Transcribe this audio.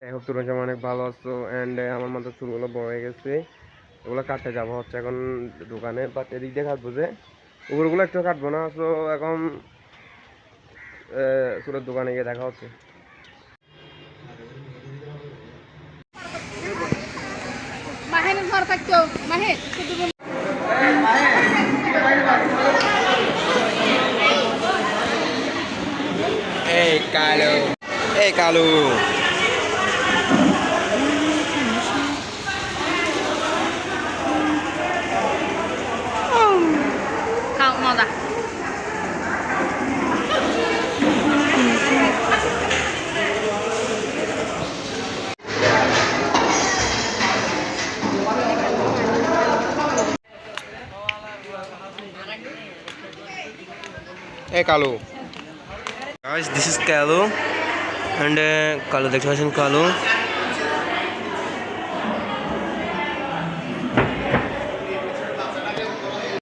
যাই হোক, তোমরা যেমন অনেক ভালো আছো। অ্যান্ড আমার মাথার চুলগুলো বড় হয়ে গেছে, ওগুলো কাটতে যাবো হচ্ছে এখন দোকানে। বাট এদিক দিয়ে কাটবো যে ওগুলো একটু কাটবো না। তো এখন চুলের দোকানে গিয়ে দেখা হচ্ছে। মাহের ঘর থাকতো মাহের এই কালু, এই কালু, খাও মজা এই Kalu. Guys, this is Kalu, and Kalu দেখতে পাচ্ছেন কালু।